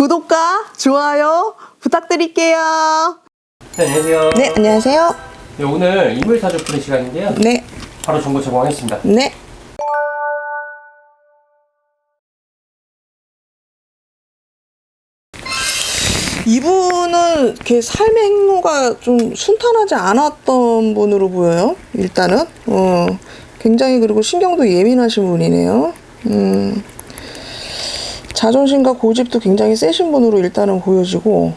구독과 좋아요 부탁드릴게요. 네, 안녕하세요. 네, 안녕하세요. 네, 오늘 인물 사주 푸는 시간인데요. 네. 바로 정보 제공하겠습니다. 네. 이분은 이렇게 삶의 행로가 좀 순탄하지 않았던 분으로 보여요. 일단은 굉장히 그리고 신경도 예민하신 분이네요. 자존심과 고집도 굉장히 세신 분으로 일단은 보여지고,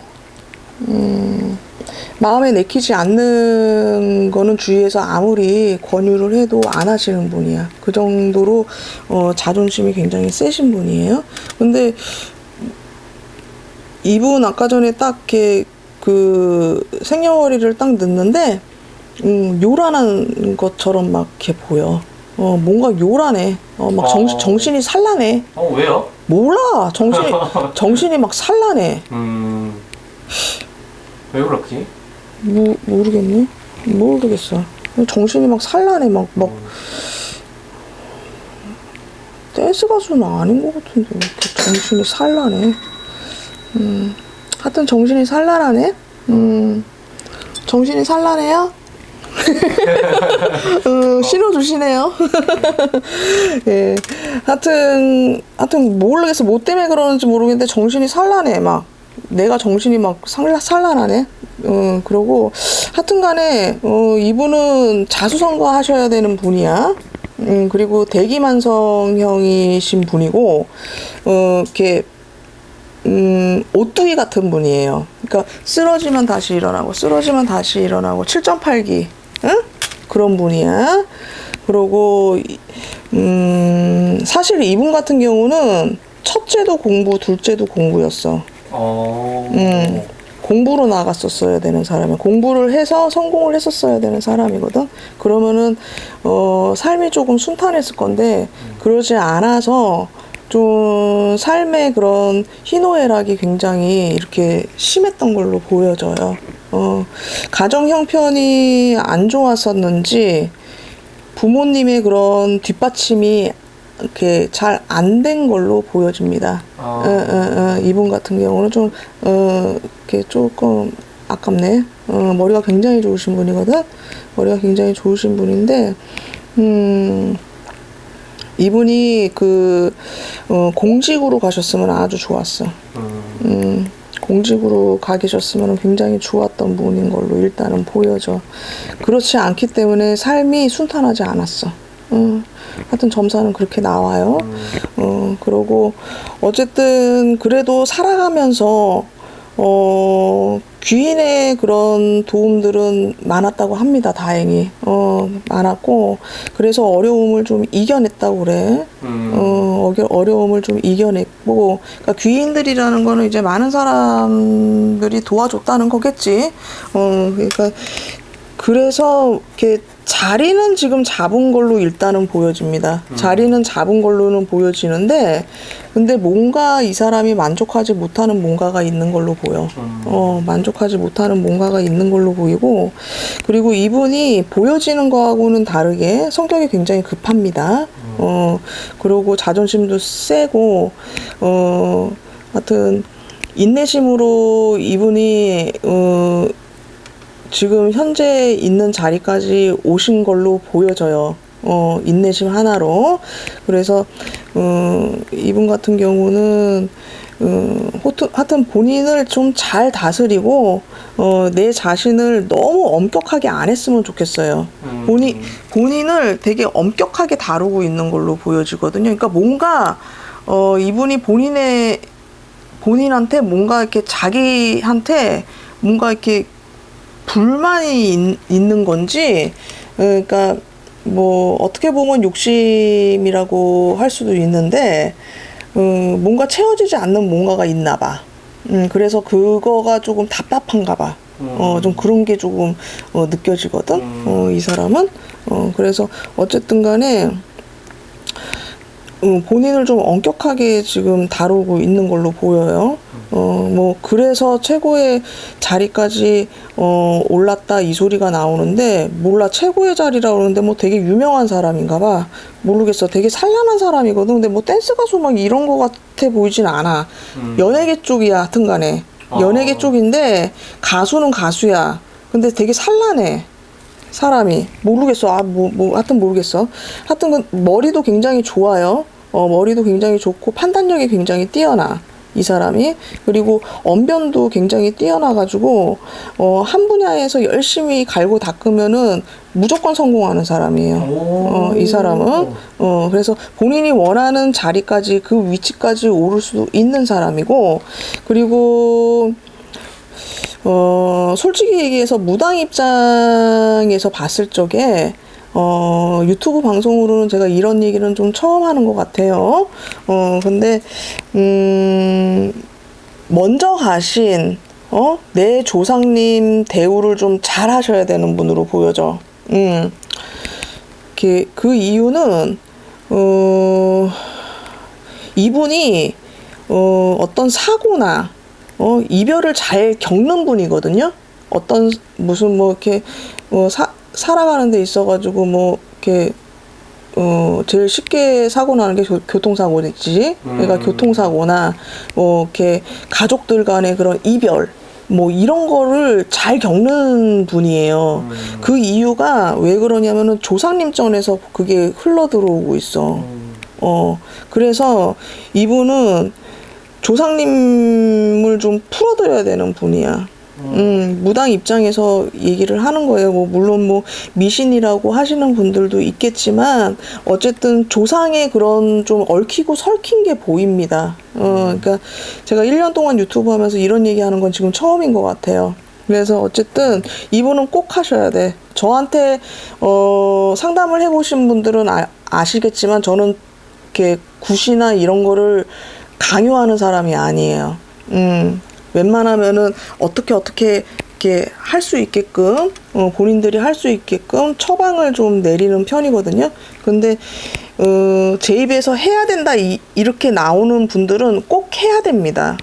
마음에 내키지 않는 거는 주위에서 아무리 권유를 해도 안 하시는 분이야. 그 정도로 자존심이 굉장히 세신 분이에요. 근데 이분 아까 전에 딱 이렇게 그 생년월일을 딱 넣는데 요란한 것처럼 막 이렇게 보여. 뭔가 요란해. 막 정신이 산란해. 왜요? 몰라. 정신이 막 산란해. 왜 그렇지? 모르겠네. 모르겠어. 정신이 막 산란해. 막 댄스 가수는 아닌 것 같은데 왜 이렇게 정신이 산란해. 하여튼 정신이 산란하네. 정신이 산란해요? 신호 주시네요. 예. 하여튼 모르겠어. 뭐 때문에 그러는지 모르겠는데 정신이 산란해. 막 내가 정신이 막 산란하네. 그러고 하여튼 간에 이분은 자수성가 하셔야 되는 분이야. 그리고 대기만성형이신 분이고 이렇게 오뚜기 같은 분이에요. 그러니까 쓰러지면 다시 일어나고 7.8기 응? 그런 분이야. 그리고 사실 이분 같은 경우는 첫째도 공부, 둘째도 공부였어. 공부로 나갔었어야 되는 사람이야. 공부를 해서 성공을 했었어야 되는 사람이거든. 그러면은 삶이 조금 순탄했을 건데 그러지 않아서 좀 삶의 그런 희노애락이 굉장히 이렇게 심했던 걸로 보여져요. 가정 형편이 안 좋았었는지 부모님의 그런 뒷받침이 이렇게 잘 안 된 걸로 보여집니다. 이분 같은 경우는 좀 이렇게 조금 아깝네. 머리가 굉장히 좋으신 분이거든. 머리가 굉장히 좋으신 분인데 이분이 공직으로 가셨으면 아주 좋았어. 공직으로 가 계셨으면 굉장히 좋았던 분인 걸로 일단은 보여져. 그렇지 않기 때문에 삶이 순탄하지 않았어. 하여튼 점사는 그렇게 나와요. 그러고 어쨌든 그래도 살아가면서 귀인의 그런 도움들은 많았다고 합니다. 다행히 많았고 그래서 어려움을 좀 이겨냈다고 그래. 어려움을 좀 이겨냈고 그러니까 귀인들이라는 거는 이제 많은 사람들이 도와줬다는 거겠지. 그러니까 그래서 이렇게 자리는 지금 잡은 걸로 일단은 보여집니다. 자리는 잡은 걸로는 보여지는데 근데 뭔가 이 사람이 만족하지 못하는 뭔가가 있는 걸로 보여. 만족하지 못하는 뭔가가 있는 걸로 보이고 그리고 이분이 보여지는 거하고는 다르게 성격이 굉장히 급합니다. 그리고 자존심도 세고 하여튼 인내심으로 이분이 지금 현재 있는 자리까지 오신 걸로 보여져요. 인내심 하나로. 그래서 이분 같은 경우는 하여튼 본인을 좀 잘 다스리고 내 자신을 너무 엄격하게 안 했으면 좋겠어요. 본인을 되게 엄격하게 다루고 있는 걸로 보여지거든요. 그러니까 뭔가 이분이 본인한테 뭔가 이렇게 자기한테 뭔가 이렇게 불만이 있는 건지, 그러니까 뭐 어떻게 보면 욕심이라고 할 수도 있는데 뭔가 채워지지 않는 뭔가가 있나 봐. 그래서 그거가 조금 답답한가 봐. 좀 그런 게 조금 느껴지거든. 이 사람은. 그래서 어쨌든 간에 본인을 좀 엄격하게 지금 다루고 있는 걸로 보여요. 뭐 그래서 최고의 자리까지 올랐다 이 소리가 나오는데 몰라. 최고의 자리라 그러는데 뭐 되게 유명한 사람인가 봐. 모르겠어. 되게 산란한 사람이거든. 근데 뭐 댄스 가수 막 이런 거 같아 보이진 않아. 연예계 쪽이야. 하여튼간에 연예계 쪽인데 가수는 가수야. 근데 되게 산란해. 사람이. 모르겠어. 하여튼 모르겠어. 하여튼 그 머리도 굉장히 좋아요. 머리도 굉장히 좋고 판단력이 굉장히 뛰어나. 이 사람이. 그리고 언변도 굉장히 뛰어나가지고 한 분야에서 열심히 갈고 닦으면은 무조건 성공하는 사람이에요. 이 사람은. 그래서 본인이 원하는 자리까지 그 위치까지 오를 수도 있는 사람이고, 그리고 솔직히 얘기해서 무당 입장에서 봤을 적에 유튜브 방송으로는 제가 이런 얘기는 좀 처음 하는 것 같아요. 근데, 먼저 가신, 내 조상님 대우를 좀 잘 하셔야 되는 분으로 보여져. 그 이유는, 이분이, 어떤 사고나, 이별을 잘 겪는 분이거든요. 무슨 뭐, 이렇게, 살아가는 데 있어가지고 뭐 이렇게 제일 쉽게 사고 나는 게 교통사고겠지. 그러니까 교통사고나 뭐 이렇게 가족들 간의 그런 이별 뭐 이런 거를 잘 겪는 분이에요. 그 이유가 왜 그러냐면은 조상님 전에서 그게 흘러 들어오고 있어. 그래서 이분은 조상님을 좀 풀어드려야 되는 분이야. 무당 입장에서 얘기를 하는 거예요. 뭐, 물론 뭐, 미신이라고 하시는 분들도 있겠지만, 어쨌든 조상의 그런 좀 얽히고 설킨 게 보입니다. 그러니까 제가 1년 동안 유튜브 하면서 이런 얘기 하는 건 지금 처음인 것 같아요. 그래서 어쨌든 이분은 꼭 하셔야 돼. 저한테, 상담을 해보신 분들은 아시겠지만, 저는 이렇게 굿이나 이런 거를 강요하는 사람이 아니에요. 웬만하면은 어떻게 이렇게 할 수 있게끔 본인들이 할 수 있게끔 처방을 좀 내리는 편이거든요. 근데 제 입에서 해야 된다 이렇게 나오는 분들은 꼭 해야 됩니다.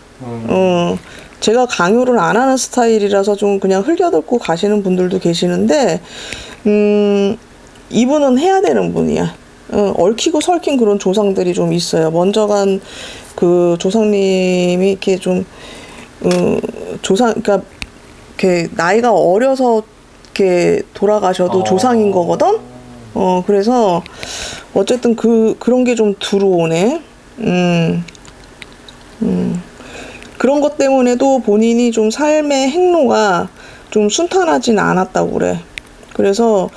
제가 강요를 안 하는 스타일이라서 좀 그냥 흘겨듣고 가시는 분들도 계시는데 이분은 해야 되는 분이야. 얽히고 설킨 그런 조상들이 좀 있어요. 먼저 간 그 조상님이 이렇게 좀 그러니까, 이렇게, 나이가 어려서, 이렇게, 돌아가셔도 조상인 거거든? 그래서, 어쨌든 그런 게 좀 들어오네. 그런 것 때문에도 본인이 좀 삶의 행로가 좀 순탄하진 않았다고 그래. 그래서,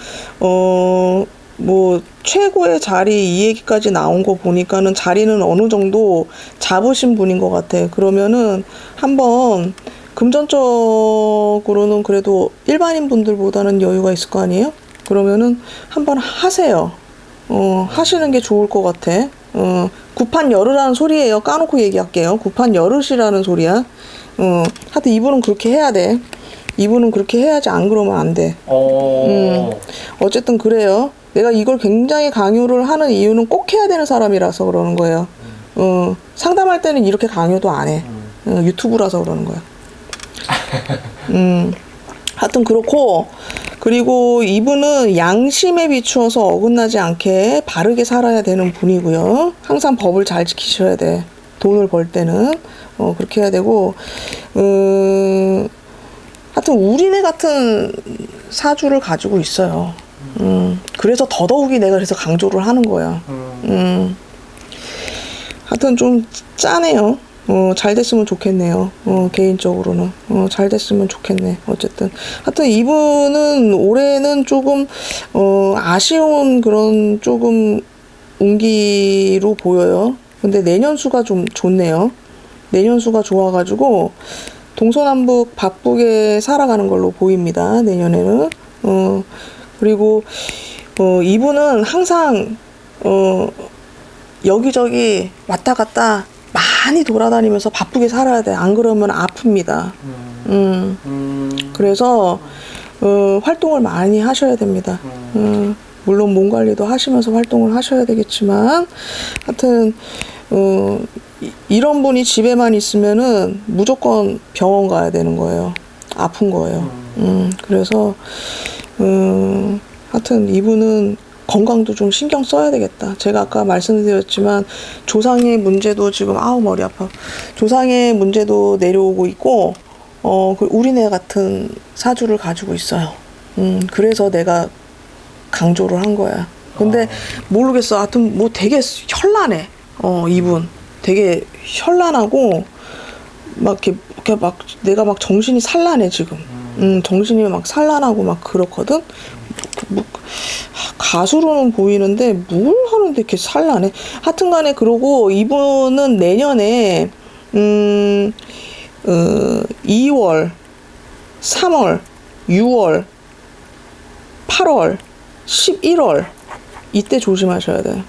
뭐 최고의 자리 이 얘기까지 나온 거 보니까는 자리는 어느 정도 잡으신 분인 것 같아. 그러면은 한번 금전적으로는 그래도 일반인 분들보다는 여유가 있을 거 아니에요? 그러면은 한번 하세요. 하시는 게 좋을 것 같아. 구판 열으라는 소리예요. 까놓고 얘기할게요. 구판 열으시라는 소리야. 하여튼 이분은 그렇게 해야 돼. 이분은 그렇게 해야지. 안 그러면 안 돼. 어쨌든 그래요. 내가 이걸 굉장히 강요를 하는 이유는 꼭 해야 되는 사람이라서 그러는 거예요. 상담할 때는 이렇게 강요도 안 해. 유튜브라서 그러는 거야. 하여튼 그렇고, 그리고 이분은 양심에 비추어서 어긋나지 않게 바르게 살아야 되는 분이고요. 항상 법을 잘 지키셔야 돼. 돈을 벌 때는. 그렇게 해야 되고, 하여튼 우리네 같은 사주를 가지고 있어요. 그래서 더더욱이 내가 그래서 강조를 하는 거야. 하여튼 좀 짜네요. 잘 됐으면 좋겠네요. 개인적으로는. 잘 됐으면 좋겠네. 어쨌든. 하여튼 이분은 올해는 조금, 아쉬운 그런 조금 운기로 보여요. 근데 내년수가 좀 좋네요. 내년수가 좋아가지고, 동서남북 바쁘게 살아가는 걸로 보입니다. 내년에는. 그리고 이분은 항상 여기저기 왔다 갔다 많이 돌아다니면서 바쁘게 살아야 돼. 안 그러면 아픕니다. 그래서 활동을 많이 하셔야 됩니다. 물론 몸 관리도 하시면서 활동을 하셔야 되겠지만 하여튼 이런 분이 집에만 있으면은 무조건 병원 가야 되는 거예요. 아픈 거예요. 그래서 하여튼 이분은 건강도 좀 신경 써야 되겠다. 제가 아까 말씀드렸지만 조상의 문제도 지금 머리 아파. 조상의 문제도 내려오고 있고 그 우리네 같은 사주를 가지고 있어요. 그래서 내가 강조를 한 거야. 근데 모르겠어. 하여튼 뭐 되게 현란해. 이분 되게 현란하고 막 이렇게 막 내가 막 정신이 산란해 지금. 정신이 막 산란하고 막 그렇거든. 뭐, 가수로는 보이는데 뭘 하는데 이렇게 산란해. 하여튼간에 그러고 이분은 내년에 2월, 3월, 6월, 8월, 11월 이때 조심하셔야 돼.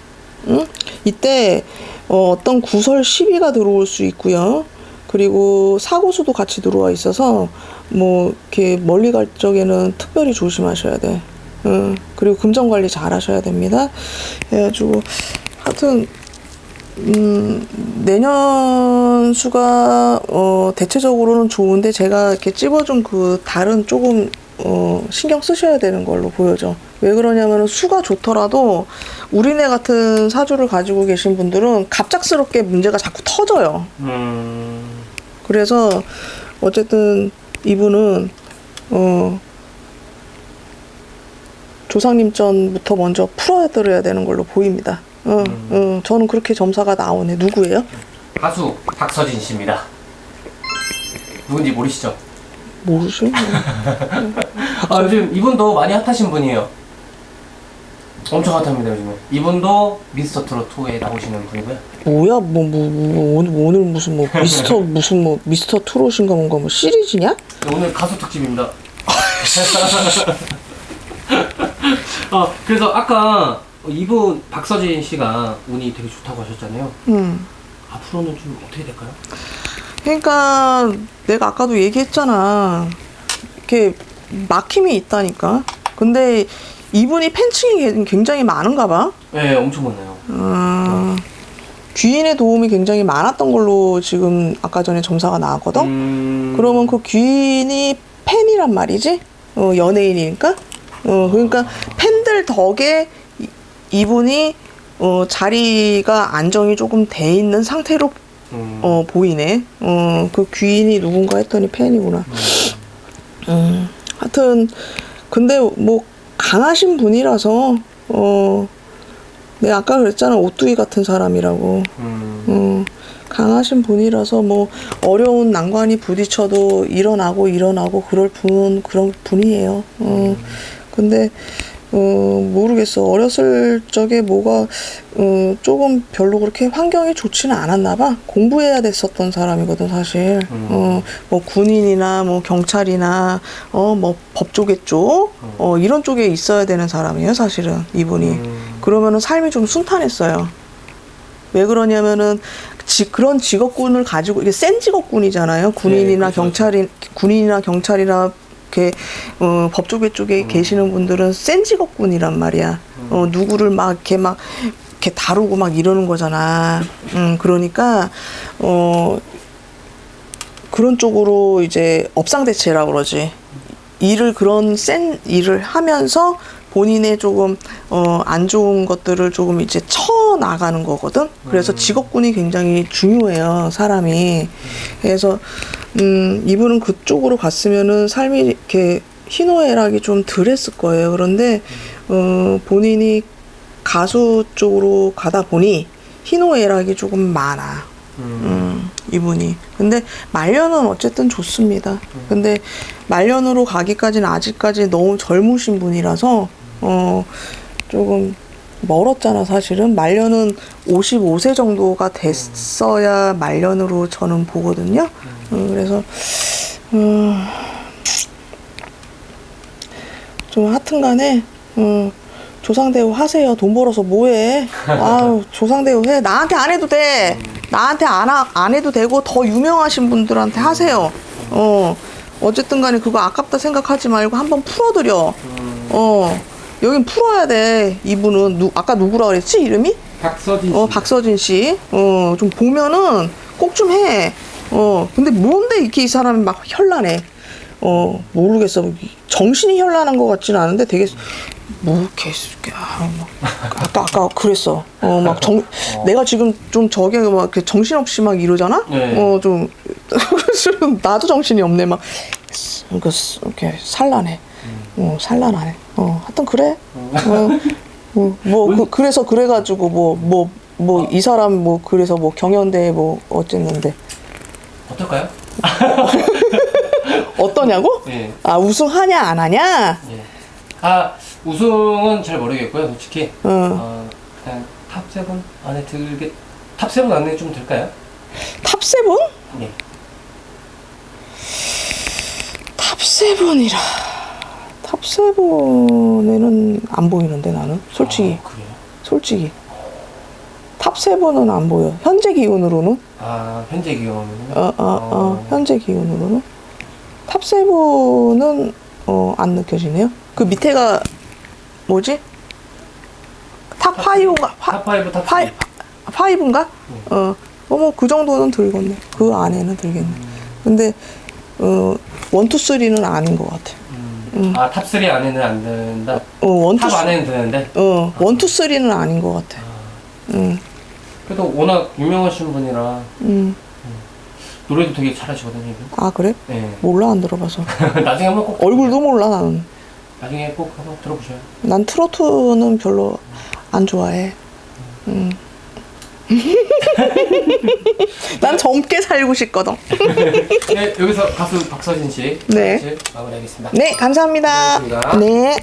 응? 이때 어떤 구설 시비가 들어올 수 있고요. 그리고 사고수도 같이 들어와 있어서 뭐 이렇게 멀리 갈 적에는 특별히 조심하셔야 돼. 그리고 금전 관리 잘 하셔야 됩니다. 해가지고 하여튼 내년 수가 대체적으로는 좋은데 제가 이렇게 찝어준 그 달은 조금 신경 쓰셔야 되는 걸로 보여져. 왜 그러냐면 수가 좋더라도 우리네 같은 사주를 가지고 계신 분들은 갑작스럽게 문제가 자꾸 터져요. 그래서 어쨌든 이분은 조상님 전부터 먼저 풀어드려야 되는 걸로 보입니다. 저는 그렇게 점사가 나오네. 누구예요? 가수 박서진 씨입니다. 누군지 모르시죠? 모르죠. 요즘 이분도 많이 핫하신 분이에요. 엄청 핫합니다 요즘에. 이분도 미스터 트롯 2에 나오시는 분이고요. 뭐야, 오늘 무슨 미스터 트롯인가 뭔가 뭐 시리즈냐? 오늘 가수 특집입니다. 그래서 아까 이분 박서진 씨가 운이 되게 좋다고 하셨잖아요. 앞으로는 좀 어떻게 될까요? 그러니까 내가 아까도 얘기했잖아. 이렇게 막힘이 있다니까. 근데 이분이 팬층이 굉장히 많은가 봐. 네, 엄청 많아요. 귀인의 도움이 굉장히 많았던 걸로 지금 아까 전에 점사가 나왔거든. 그러면 그 귀인이 팬이란 말이지. 연예인이니까. 그러니까 팬들 덕에 이분이 자리가 안정이 조금 돼 있는 상태로 보이네. 그 귀인이 누군가 했더니 팬이구나. 하여튼 근데 뭐 강하신 분이라서 내가 아까 그랬잖아. 오뚜기 같은 사람이라고. 강하신 분이라서 뭐 어려운 난관이 부딪혀도 일어나고 그런 분이에요. 근데 모르겠어. 어렸을 적에 뭐가 조금 별로 그렇게 환경이 좋지는 않았나 봐. 공부해야 됐었던 사람이거든 사실. 뭐 군인이나 뭐 경찰이나 뭐 법조계 쪽 이런 쪽에 있어야 되는 사람이에요 사실은 이분이. 그러면은 삶이 좀 순탄했어요. 왜 그러냐면은 그런 직업군을 가지고 이게 센 직업군이잖아요. 군인이나 네, 그렇죠. 경찰이나 이렇게 법조계 쪽에 계시는 분들은 센 직업군이란 말이야. 누구를 막 이렇게 다루고 막 이러는 거잖아. 그러니까 그런 쪽으로 이제 업상대체라고 그러지. 그런 센 일을 하면서 본인의 조금 안 좋은 것들을 조금 이제 쳐나가는 거거든. 그래서 직업군이 굉장히 중요해요 사람이. 그래서 이분은 그쪽으로 갔으면은 삶이 이렇게 희노애락이 좀 덜했을 거예요. 그런데 본인이 가수 쪽으로 가다 보니 희노애락이 조금 많아. 이분이. 근데 말년은 어쨌든 좋습니다. 근데 말년으로 가기까지는 아직까지 너무 젊으신 분이라서 조금 멀었잖아 사실은. 말년은 55세 정도가 됐어야 말년으로 저는 보거든요. 그래서 좀 하여튼간에 조상대우 하세요. 돈 벌어서 뭐해. 아우 조상대우 해. 나한테 안 해도 돼. 나한테 안 해도 되고 더 유명하신 분들한테 하세요. 어쨌든 간에 그거 아깝다 생각하지 말고 한번 풀어드려. 여긴 풀어야 돼. 이분은 아까 누구라 그랬지 이름이? 박서진 씨. 박서진 씨. 좀 보면은 꼭 좀 해. 근데 뭔데 이렇게 이 사람이 막 현란해. 모르겠어. 정신이 현란한 것 같지는 않은데 되게 뭐 이렇게 아까 그랬어. 내가 지금 좀 저게 막 이렇게 정신없이 막 이러잖아. 네. 좀 나도 정신이 없네. 막 이렇게 산란해. 산란하네. 하여튼 그래. 그래서 그래가지고 뭐 이 사람 뭐 그래서 뭐 경연대회 뭐 어쨌는데 어떨까요? 어떠냐고? 네. 아 우승하냐 안 하냐? 예. 우승은 잘 모르겠고요, 솔직히. 그냥 탑7 안에 탑7 안에 좀 들까요? 탑7? 네. 탑7이라. 탑7에는 안 보이는데 나는 솔직히. 그래요? 솔직히. 탑7은 안 보여. 현재 기준으로는. 현재 기준으로는? 현재 기준으로는. 탑7은 안 느껴지네요. 그 밑에가 뭐지? 탑5인가? 탑5, 탑3. 5인가? 뭐 그 정도는 들겠네. 그 안에는 들겠네. 근데 1, 2, 3는 아닌 것 같아. 탑3 안에는 안 드는다? 탑 탑 안에는 드는데? 1, 2, 3는 아닌 것 같아. 그래도 워낙 유명하신 분이라 노래도 되게 잘하시거든요, 이분. 아 그래? 네. 몰라 안 들어봐서. 나중에 한번 꼭 얼굴도 몰라 나는. 나중에 꼭 한번 들어보셔요. 난 트로트는 별로 안 좋아해. 난 젊게 살고 싶거든. 네, 여기서 가수 박서진 씨 네. 마무리하겠습니다. 네, 감사합니다. 고맙습니다. 네.